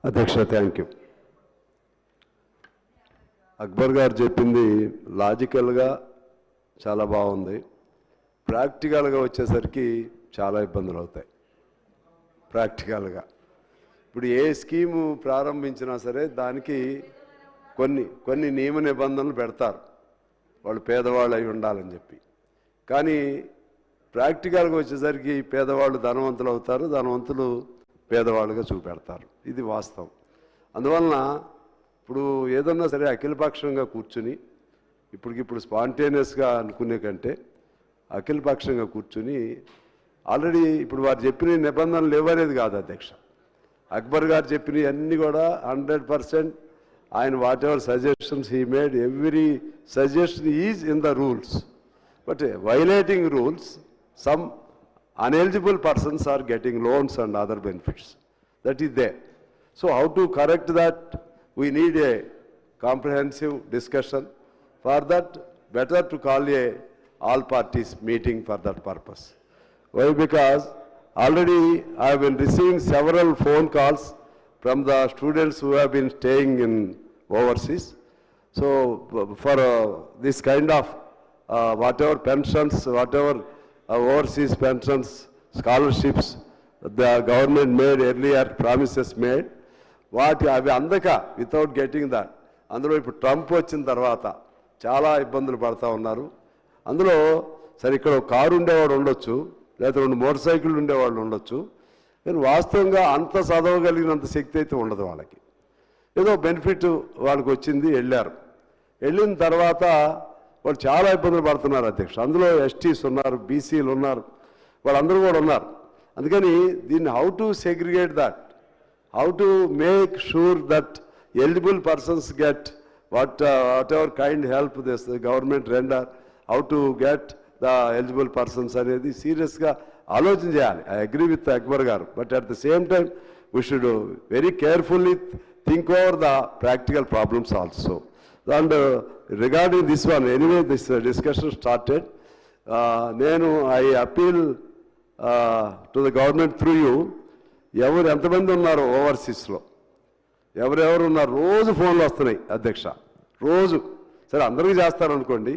అధ్యక్ష thank you. Akbar గారు చెప్పింది లాజికల్గా చాలా బాగుంది. ప్రాక్టికల్గా వచ్చేసరికి చాలా ఇబ్బందులు అవుతాయి. ప్రాక్టికల్గా ఇప్పుడు ఏ స్కీము ప్రారంభించినా సరే దానికి కొన్ని నియమ నిబంధనలు పెడతారు, వాళ్ళు పేదవాళ్ళు అయి ఉండాలని చెప్పి. కానీ ప్రాక్టికల్గా వచ్చేసరికి పేదవాళ్ళు ధనవంతులు అవుతారు, ధనవంతులు పేదవాళ్ళుగా చూపెడతారు. ఇది వాస్తవం. అందువలన ఇప్పుడు ఏదన్నా సరే అఖిలపక్షంగా కూర్చుని ఇప్పటికిప్పుడు స్పాంటేనియస్గా అనుకునే కంటే అఖిలపక్షంగా కూర్చుని ఆల్రెడీ ఇప్పుడు వారు చెప్పిన నిబంధనలు లేవనేది కాదు అధ్యక్ష. అక్బర్ గారు చెప్పినవి అన్నీ కూడా 100% ఆయన what ever suggestions he made, every suggestion is in the rules. But violating rules, some uneligible persons are getting loans and other benefits. That is there. So how to correct that? We need a comprehensive discussion. For that, better to call a all parties meeting for that purpose. Why? Because already I have been receiving several phone calls from the students who have been staying in overseas. So for this kind of whatever pensions, whatever overseas pensions, scholarships, the government made earlier, promises made, వాటి అవి అందక without getting that. అందులో ఇప్పుడు Trump వచ్చిన తర్వాత చాలా ఇబ్బందులు పడుతూ ఉన్నారు. అందులో సరే ఇక్కడ ఒక కారు ఉండేవాడు ఉండొచ్చు, లేదా 2 మోటార్ సైకిళ్ళు ఉండేవాళ్ళు ఉండొచ్చు, కానీ వాస్తవంగా అంత చదవగలిగినంత శక్తి అయితే ఉండదు వాళ్ళకి. ఏదో బెనిఫిట్ వాళ్ళకి వచ్చింది, వెళ్ళిన తర్వాత వాళ్ళు చాలా ఇబ్బందులు పడుతున్నారు అధ్యక్ష. అందులో ఎస్టీస్ ఉన్నారు, బీసీలు ఉన్నారు, వాళ్ళందరూ కూడా ఉన్నారు. అందుకని దీన్ని how to segregate that, how to make sure that eligible persons get what ever kind help this government render, how to get the eligible persons అనేది సీరియస్గా ఆలోచన చేయాలి. ఐ అగ్రీ విత్ అక్బర్ గారు. But at the same time we should very carefully think over the practical problems also. And regarding this one, anyway, this discussion started. I appeal to the government through you. ఎవరు ఎంతమంది ఉన్నారు ఓవర్సీస్లో, ఎవరెవరు ఉన్నారు? రోజు ఫోన్లు వస్తున్నాయి అధ్యక్ష, రోజు. సరే అందరికీ చేస్తారనుకోండి,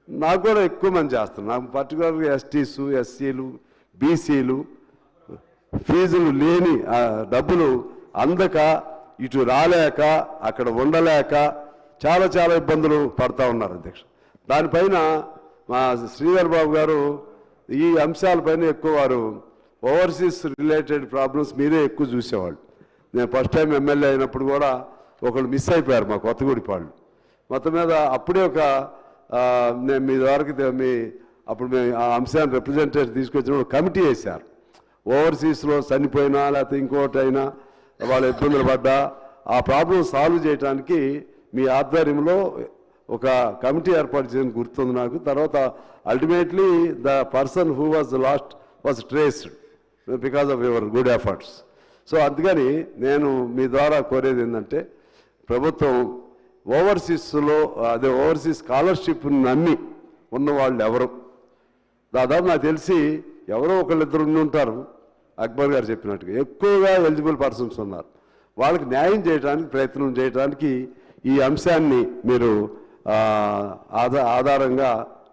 నాకు కూడా ఎక్కువ మంది చేస్తారు. నాకు పర్టికులర్గా ఎస్టీసు, ఎస్సీలు, బీసీలు ఫీజులు లేని డబ్బులు అందక, ఇటు రాలేక, అక్కడ ఉండలేక చాలా ఇబ్బందులు పడుతూ ఉన్నారు అధ్యక్ష. దానిపైన మా శ్రీధర్ బాబు గారు ఈ అంశాలపైన ఎక్కువ వారు ఓవర్సీస్ రిలేటెడ్ ప్రాబ్లమ్స్ మీరే ఎక్కువ చూసేవాళ్ళు. నేను ఫస్ట్ టైం ఎమ్మెల్యే అయినప్పుడు కూడా ఒకళ్ళు మిస్ అయిపోయారు, మా కొత్తగూడిపాళ్ళు. మొత్తం మీద అప్పుడే నేను మీ ద్వారా అప్పుడు మేము ఆ అంశాన్ని రిప్రజెంటేటివ్ తీసుకొచ్చినప్పుడు కమిటీ వేశారు. ఓవర్సీస్లో చనిపోయినా లేకపోతే ఇంకోటి అయినా వాళ్ళు ఇబ్బందులు పడ్డా ఆ ప్రాబ్లం సాల్వ్ చేయడానికి మీ ఆధ్వర్యంలో ఒక కమిటీ ఏర్పాటు చేయడం గుర్తుంది నాకు. తర్వాత ultimately the person who was last was traced because of your good efforts. So అందుకని నేను మీ ద్వారా కోరేది ఏంటంటే, ప్రభుత్వం ఓవర్సీస్లో అదే ఓవర్సీస్ స్కాలర్షిప్ నమ్మి ఉన్నవాళ్ళు ఎవరు, దాదాపు నాకు తెలిసి ఎవరో ఒకళ్ళిద్దరు ఉంటారు, అక్బర్ గారు చెప్పినట్టుగా ఎక్కువగా ఎలిజిబుల్ పర్సన్స్ ఉన్నారు. వాళ్ళకి న్యాయం చేయడానికి ప్రయత్నం చేయడానికి ఈ అంశాన్ని మీరు ఆధారంగా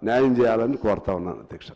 న్యాయం చేయాలని కోరుతా ఉన్నాను అధ్యక్ష.